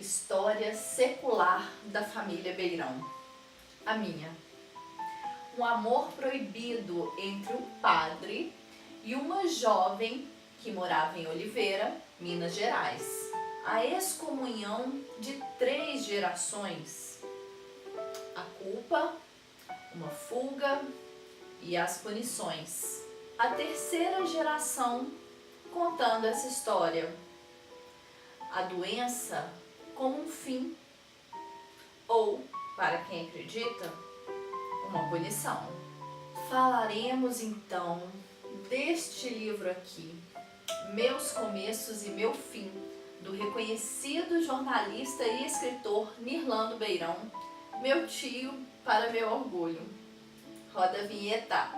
História secular da família Beirão. A minha. Um amor proibido entre um padre e uma jovem que morava em Oliveira, Minas Gerais. A excomunhão de 3 gerações. A culpa, uma fuga e as punições. A 3ª geração contando essa história. A doença como um fim, ou, para quem acredita, uma punição. Falaremos então deste livro aqui, Meus Começos e Meu Fim, do reconhecido jornalista e escritor Nirlando Beirão, meu tio para meu orgulho. Roda a vinheta.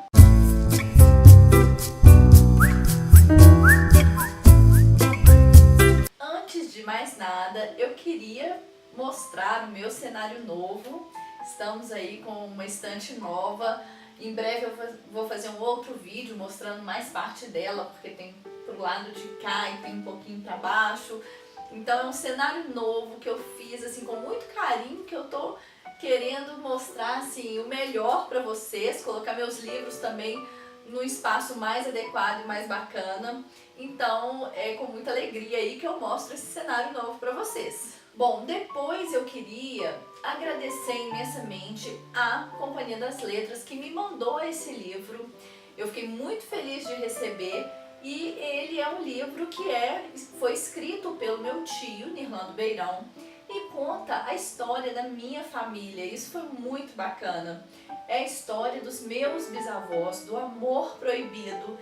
Antes de mais nada, eu queria mostrar o meu cenário novo. Estamos aí com uma estante nova. Em breve eu vou fazer um outro vídeo mostrando mais parte dela, porque tem pro lado de cá e tem um pouquinho para baixo. Então é um cenário novo que eu fiz assim com muito carinho, que eu tô querendo mostrar assim o melhor para vocês, colocar meus livros também no espaço mais adequado e mais bacana. Então é com muita alegria aí que eu mostro esse cenário novo para vocês. Bom, depois eu queria agradecer imensamente a Companhia das Letras que me mandou esse livro. Eu fiquei muito feliz de receber e ele é um livro que foi escrito pelo meu tio, Nirlando Beirão, e conta a história da minha família. Isso foi muito bacana. É a história dos meus bisavós, do amor proibido,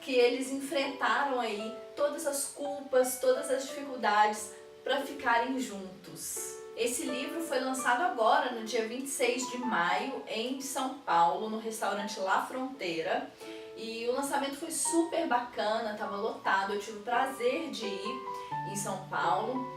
que eles enfrentaram aí todas as culpas, todas as dificuldades para ficarem juntos. Esse livro foi lançado agora, no dia 26 de maio, em São Paulo, no restaurante La Fronteira. E o lançamento foi super bacana, estava lotado, eu tive o prazer de ir em São Paulo.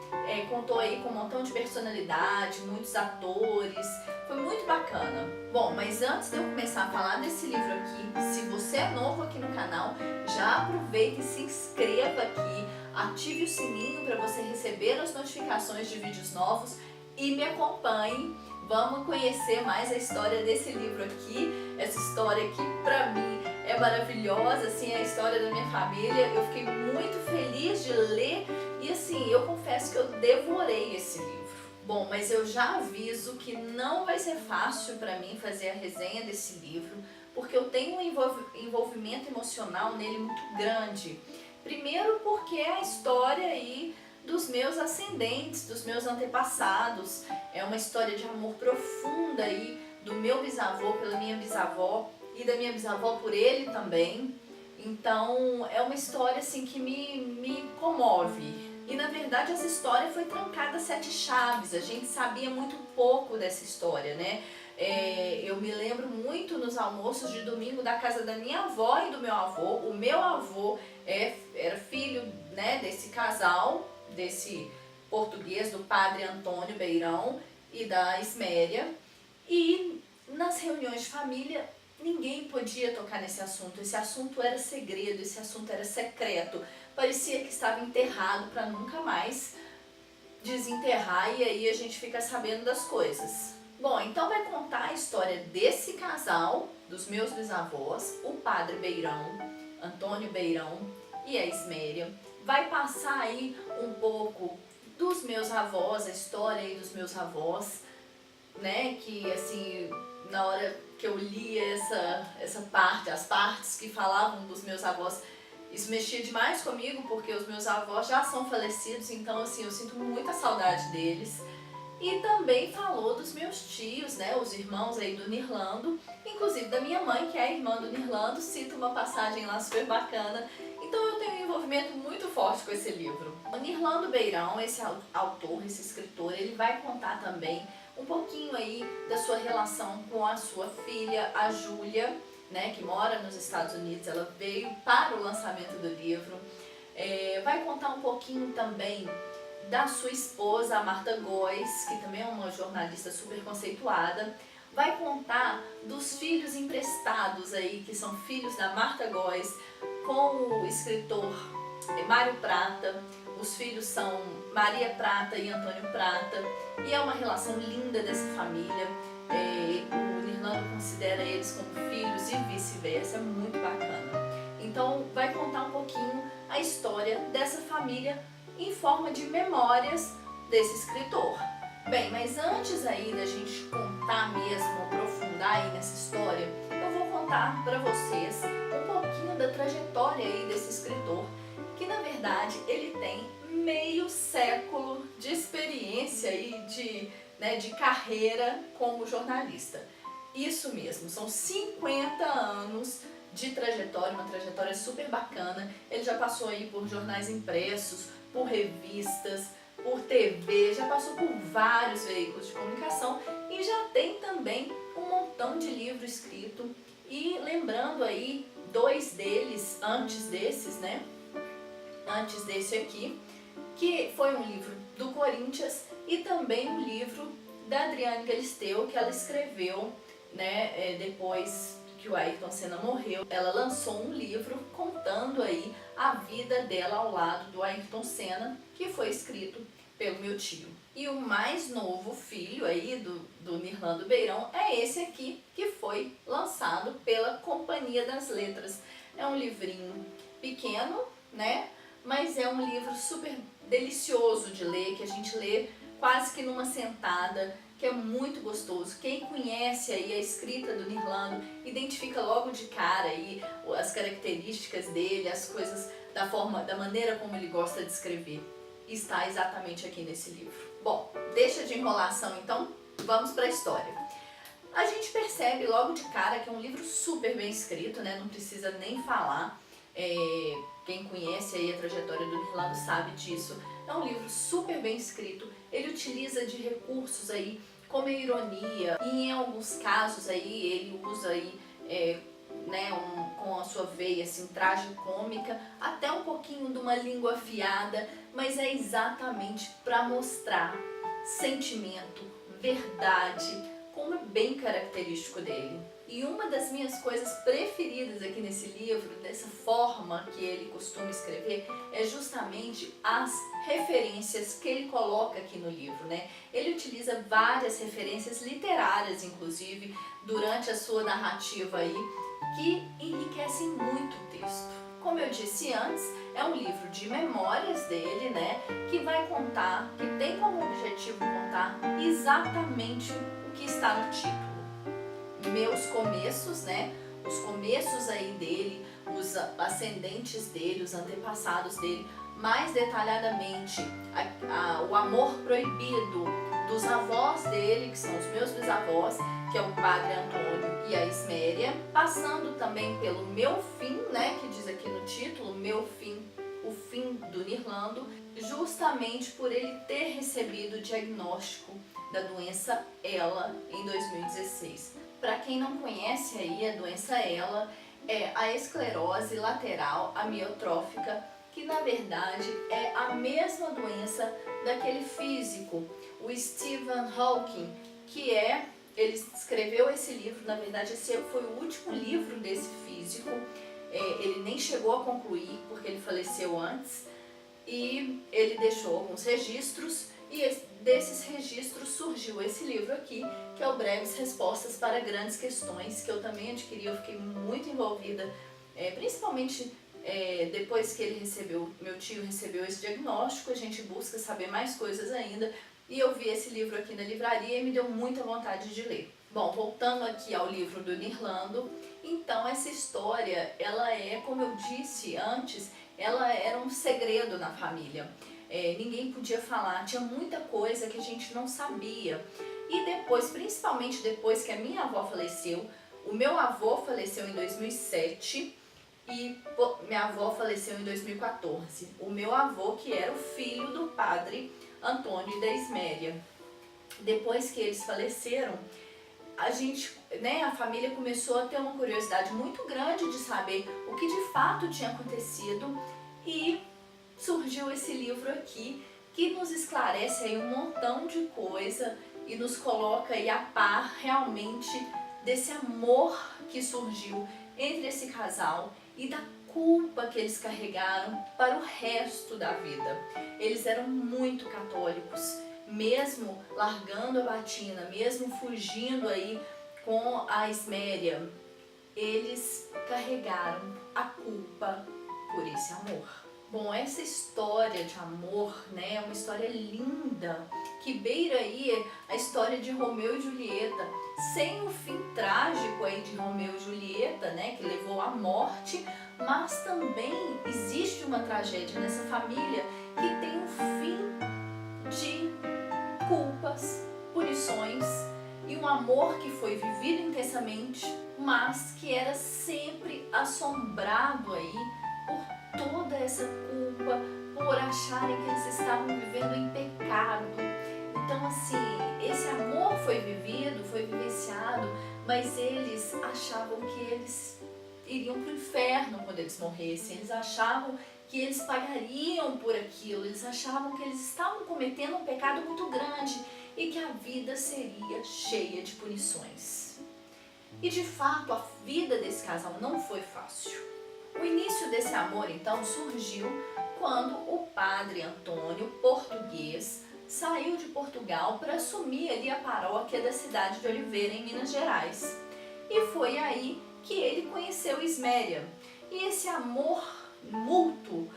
Contou aí com um montão de personalidade, muitos atores, foi muito bacana. Bom, mas antes de eu começar a falar desse livro aqui, se você é novo aqui no canal, já aproveita e se inscreva aqui, ative o sininho para você receber as notificações de vídeos novos e me acompanhe. Vamos conhecer mais a história desse livro aqui, essa história que pra mim é maravilhosa, assim, é a história da minha família. Eu fiquei muito feliz de ler e assim, eu confesso que eu devorei esse livro. Bom, mas eu já aviso que não vai ser fácil pra mim fazer a resenha desse livro, porque eu tenho um envolvimento emocional nele muito grande. Primeiro porque é a história aí dos meus ascendentes, dos meus antepassados. É uma história de amor profunda aí do meu bisavô pela minha bisavó e da minha bisavó por ele também. Então é uma história assim que me comove. E na verdade essa história foi trancada a 7 chaves, a gente sabia muito pouco dessa história, né? Eu me lembro muito nos almoços de domingo da casa da minha avó e do meu avô. O meu avô era filho, né, desse casal, desse português, do padre Antônio Beirão e da Isméria. E nas reuniões de família ninguém podia tocar nesse assunto. Esse assunto era segredo, esse assunto era secreto. Parecia que estava enterrado para nunca mais desenterrar, e aí a gente fica sabendo das coisas. Bom, então vai contar a história desse casal, dos meus bisavós, o padre Beirão, Antônio Beirão e a Isméria. Vai passar aí um pouco dos meus avós, a história aí dos meus avós, né, que assim, na hora que eu li essa parte, as partes que falavam dos meus avós, isso mexia demais comigo, porque os meus avós já são falecidos, então assim, eu sinto muita saudade deles. E também falou dos meus tios, né, os irmãos aí do Nirlando, inclusive da minha mãe, que é a irmã do Nirlando, cita uma passagem lá super bacana. Então eu tenho um envolvimento muito forte com esse livro. O Nirlando Beirão, esse autor, esse escritor, ele vai contar também um pouquinho aí da sua relação com a sua filha, a Júlia, né, que mora nos Estados Unidos. Ela veio para o lançamento do livro. Vai contar um pouquinho também da sua esposa, a Marta Góes, que também é uma jornalista super conceituada. Vai contar dos filhos emprestados aí, que são filhos da Marta Góes, com o escritor Mário Prata. os filhos são Maria Prata e Antônio Prata, e é uma relação linda dessa família. O Nirlando considera eles como filhos e vice-versa, é muito bacana. Então vai contar um pouquinho a história dessa família em forma de memórias desse escritor. Bem, mas antes aí da gente contar mesmo, aprofundar aí nessa história, eu vou contar para vocês um pouquinho da trajetória aí desse escritor, que na verdade ele tem meio século de experiência aí de carreira como jornalista. Isso mesmo, são 50 anos de trajetória, uma trajetória super bacana. Ele já passou aí por jornais impressos, por revistas, por TV, já passou por vários veículos de comunicação e já tem também um montão de livro escrito. E lembrando aí, 2 deles antes desses, né? Antes desse aqui, que foi um livro do Corinthians e também um livro da Adriane Galisteu, que ela escreveu, né, depois que o Ayrton Senna morreu. Ela lançou um livro contando aí a vida dela ao lado do Ayrton Senna, que foi escrito pelo meu tio. E o mais novo filho aí do Nirlando Beirão é esse aqui, que foi lançado pela Companhia das Letras. É um livrinho pequeno, né? Mas é um livro super delicioso de ler, que a gente lê quase que numa sentada, que é muito gostoso. Quem conhece aí a escrita do Nirlando identifica logo de cara aí as características dele, as coisas da maneira como ele gosta de escrever. Está exatamente aqui nesse livro. Bom, deixa de enrolação então, vamos para a história. A gente percebe logo de cara que é um livro super bem escrito, né? Não precisa nem falar. Quem conhece aí a trajetória do Nirlando sabe disso. É um livro super bem escrito. Ele utiliza de recursos aí como a ironia, e em alguns casos aí ele usa aí com a sua veia assim tragicômica, até um pouquinho de uma língua afiada, mas é exatamente para mostrar sentimento, verdade, como é bem característico dele. E uma das minhas coisas preferidas aqui nesse livro, dessa forma que ele costuma escrever, é justamente as referências que ele coloca aqui no livro, né? Ele utiliza várias referências literárias, inclusive, durante a sua narrativa aí, que enriquecem muito o texto. Como eu disse antes, é um livro de memórias dele, né? Que vai contar, que tem como objetivo contar exatamente o que está no título. Meus começos, né? Os começos aí dele, os ascendentes dele, os antepassados dele, mais detalhadamente o amor proibido dos avós dele, que são os meus bisavós, que é o Padre Antônio e a Isméria, passando também pelo meu fim, né? Que diz aqui no título, meu fim, o fim do Nirlando, justamente por ele ter recebido o diagnóstico da doença ELA em 2016. Para quem não conhece aí, a doença ELA é a esclerose lateral amiotrófica, que na verdade é a mesma doença daquele físico, o Stephen Hawking, ele escreveu esse livro, na verdade esse foi o último livro desse físico, ele nem chegou a concluir porque ele faleceu antes, e ele deixou alguns registros, e desses registros surgiu esse livro aqui, que é o Breves Respostas para Grandes Questões, que eu também adquiri. Eu fiquei muito envolvida, principalmente depois que meu tio recebeu esse diagnóstico, a gente busca saber mais coisas ainda, e eu vi esse livro aqui na livraria e me deu muita vontade de ler. Bom, voltando aqui ao livro do Nirlando, então essa história, ela é, como eu disse antes, ela era um segredo na família. Ninguém podia falar, tinha muita coisa que a gente não sabia. E depois, principalmente depois que a minha avó faleceu, o meu avô faleceu em 2007 e minha avó faleceu em 2014. O meu avô, que era o filho do padre Antônio e da Isméria. Depois que eles faleceram, a família começou a ter uma curiosidade muito grande de saber o que de fato tinha acontecido, e surgiu esse livro aqui que nos esclarece aí um montão de coisa e nos coloca aí a par realmente desse amor que surgiu entre esse casal e da culpa que eles carregaram para o resto da vida. Eles eram muito católicos, mesmo largando a batina, mesmo fugindo aí com a Isméria, eles carregaram a culpa por esse amor. Bom, essa história de amor, né, é uma história linda, que beira aí a história de Romeu e Julieta, sem o fim trágico aí de Romeu e Julieta, né, que levou à morte, mas também existe uma tragédia nessa família que tem um fim de culpas, punições e um amor que foi vivido intensamente, mas que era sempre assombrado aí por toda essa culpa, por acharem que eles estavam vivendo em pecado. Então assim, esse amor foi vivido, foi vivenciado, mas eles achavam que eles iriam para o inferno quando eles morressem. Eles achavam que eles pagariam por aquilo, eles achavam que eles estavam cometendo um pecado muito grande e que a vida seria cheia de punições. E de fato a vida desse casal não foi fácil. O início desse amor então surgiu quando o padre Antônio, português, saiu de Portugal para assumir ali a paróquia da cidade de Oliveira, em Minas Gerais. E foi aí que ele conheceu Isméria. E esse amor mútuo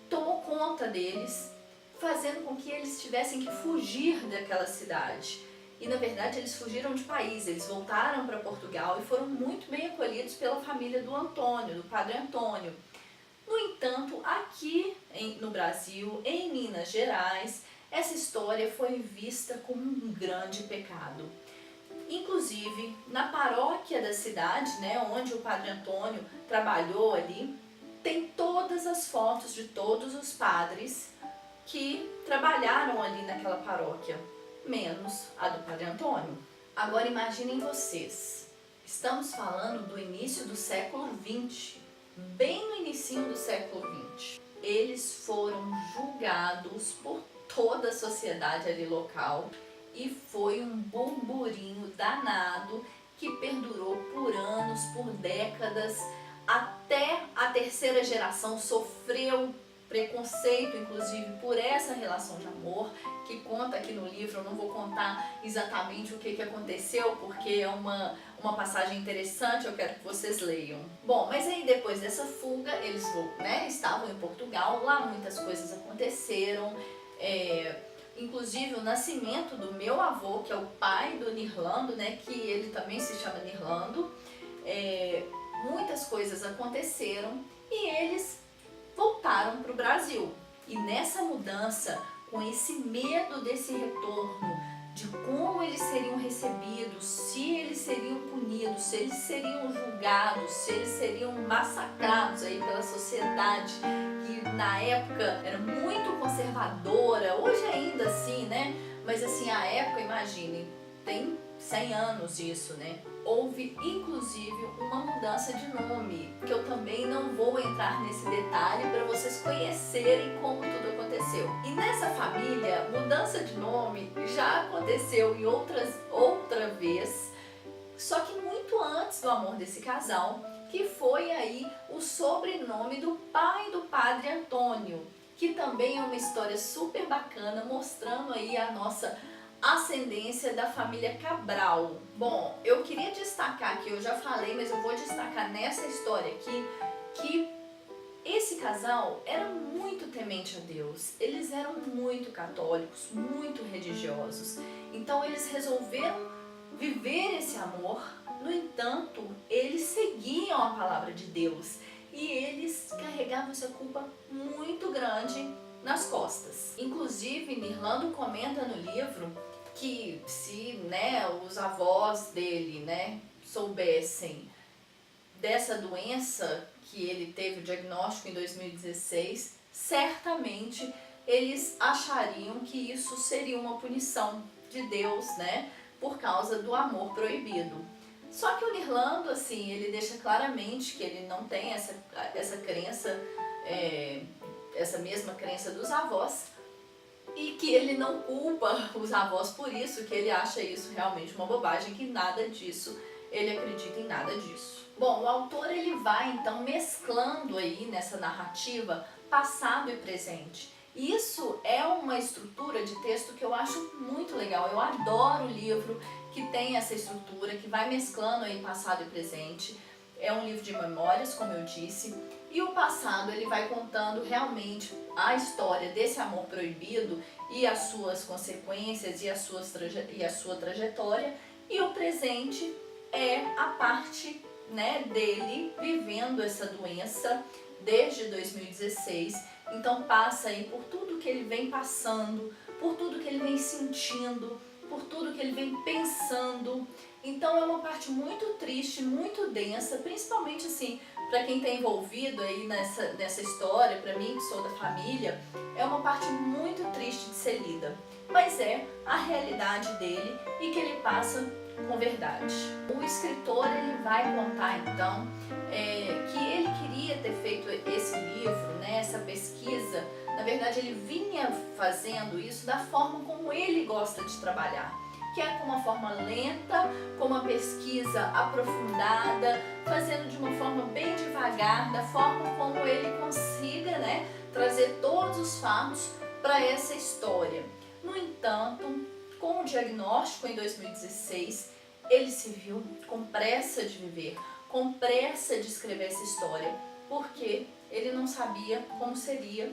tomou conta deles, fazendo com que eles tivessem que fugir daquela cidade. E na verdade eles fugiram de país, eles voltaram para Portugal e foram muito bem acolhidos pela família do Antônio, do padre Antônio. No entanto, aqui no Brasil, em Minas Gerais, essa história foi vista como um grande pecado. Inclusive, na paróquia da cidade, né, onde o padre Antônio trabalhou ali, tem todas as fotos de todos os padres que trabalharam ali naquela paróquia, menos a do padre Antônio. Agora imaginem vocês, estamos falando do início do século XX, bem no início do século XX. Eles foram julgados por toda a sociedade ali local e foi um burburinho danado que perdurou por anos, por décadas, até a terceira geração sofreu preconceito, inclusive, por essa relação de amor, que conta aqui no livro. Eu não vou contar exatamente o que aconteceu, porque é uma passagem interessante, eu quero que vocês leiam. Bom, mas aí depois dessa fuga, eles estavam em Portugal, lá muitas coisas aconteceram, inclusive o nascimento do meu avô, que é o pai do Nirlando, né, que ele também se chama Nirlando. Muitas coisas aconteceram e eles voltaram para o Brasil. E nessa mudança, com esse medo desse retorno, de como eles seriam recebidos, se eles seriam punidos, se eles seriam julgados, se eles seriam massacrados aí pela sociedade, que na época era muito conservadora, hoje ainda assim, né? Mas assim, a época, imaginem, tem 100 anos isso, né? Houve inclusive uma mudança de nome, que eu também não vou entrar nesse detalhe para vocês conhecerem como tudo aconteceu. E nessa família, mudança de nome já aconteceu em outra vez, só que muito antes do amor desse casal, que foi aí o sobrenome do pai do padre Antônio, que também é uma história super bacana, mostrando aí a nossa ascendência da família Cabral. Bom, eu queria destacar aqui, eu já falei, mas eu vou destacar nessa história aqui, que esse casal era muito temente a Deus, eles eram muito católicos, muito religiosos, então eles resolveram viver esse amor. No entanto, eles seguiam a palavra de Deus e eles carregavam essa culpa muito grande nas costas. Inclusive, Nirlando comenta no livro que se os avós dele soubessem dessa doença, que ele teve o diagnóstico em 2016, certamente eles achariam que isso seria uma punição de Deus, por causa do amor proibido. Só que o Nirlando, assim, ele deixa claramente que ele não tem essa crença, essa mesma crença dos avós, e que ele não culpa os avós por isso, que ele acha isso realmente uma bobagem, que nada disso ele acredita em nada disso. Bom, o autor ele vai então mesclando aí nessa narrativa passado e presente. Isso é uma estrutura de texto que eu acho muito legal. Eu adoro livro que tem essa estrutura, que vai mesclando aí passado e presente. É um livro de memórias, como eu disse, e o passado ele vai contando realmente a história desse amor proibido e as suas consequências e a sua trajetória, e o presente é a parte, né, dele vivendo essa doença desde 2016. Então passa aí por tudo que ele vem passando, por tudo que ele vem sentindo, por tudo que ele vem pensando. Então é uma parte muito triste, muito densa, principalmente assim, para quem está envolvido aí nessa história, para mim que sou da família, é uma parte muito triste de ser lida. Mas é a realidade dele e que ele passa com verdade. O escritor ele vai contar então que ele queria ter feito esse livro, né, essa pesquisa. Na verdade ele vinha fazendo isso da forma como ele gosta de trabalhar, que é com uma forma lenta, com uma pesquisa aprofundada, fazendo de uma forma bem devagar, da forma como ele consiga, né, trazer todos os fatos para essa história. No entanto, com o diagnóstico em 2016, ele se viu com pressa de viver, com pressa de escrever essa história, porque ele não sabia como seria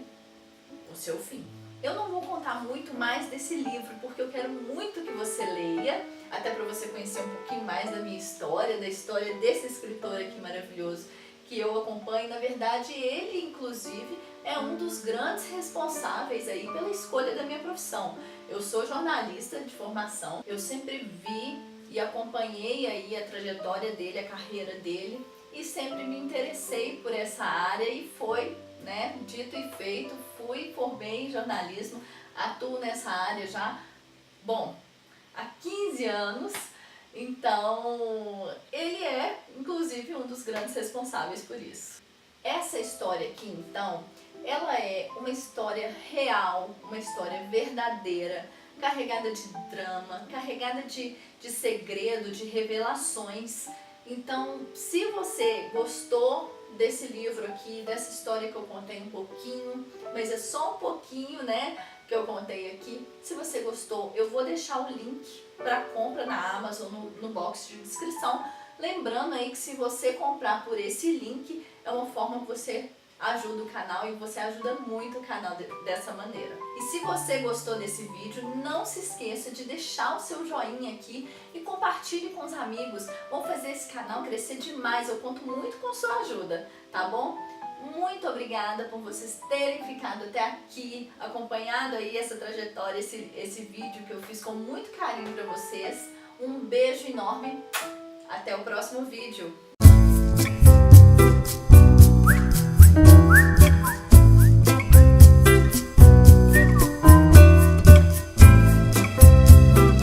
o seu fim. Eu não vou contar muito mais desse livro, porque eu quero muito que você leia, até para você conhecer um pouquinho mais da minha história, da história desse escritor aqui maravilhoso que eu acompanho. Na verdade, ele inclusive é um dos grandes responsáveis aí pela escolha da minha profissão. Eu sou jornalista de formação, eu sempre vi e acompanhei aí a trajetória dele, a carreira dele, e sempre me interessei por essa área e foi, né, dito e feito, formei em jornalismo, atuo nessa área já, bom, há 15 anos, então ele é inclusive um dos grandes responsáveis por isso. Essa história aqui então, ela é uma história real, uma história verdadeira, carregada de drama, carregada de segredo, de revelações. Então, se você gostou desse livro aqui, dessa história que eu contei um pouquinho, mas é só um pouquinho, né, que eu contei aqui. Se você gostou, eu vou deixar o link para compra na Amazon no box de descrição. Lembrando aí que se você comprar por esse link, é uma forma que você ajuda o canal e você ajuda muito o canal dessa maneira. E se você gostou desse vídeo, não se esqueça de deixar o seu joinha aqui e compartilhe com os amigos. Vamos fazer esse canal crescer demais, eu conto muito com sua ajuda, tá bom? Muito obrigada por vocês terem ficado até aqui, acompanhado aí essa trajetória, esse vídeo que eu fiz com muito carinho para vocês. Um beijo enorme, até o próximo vídeo.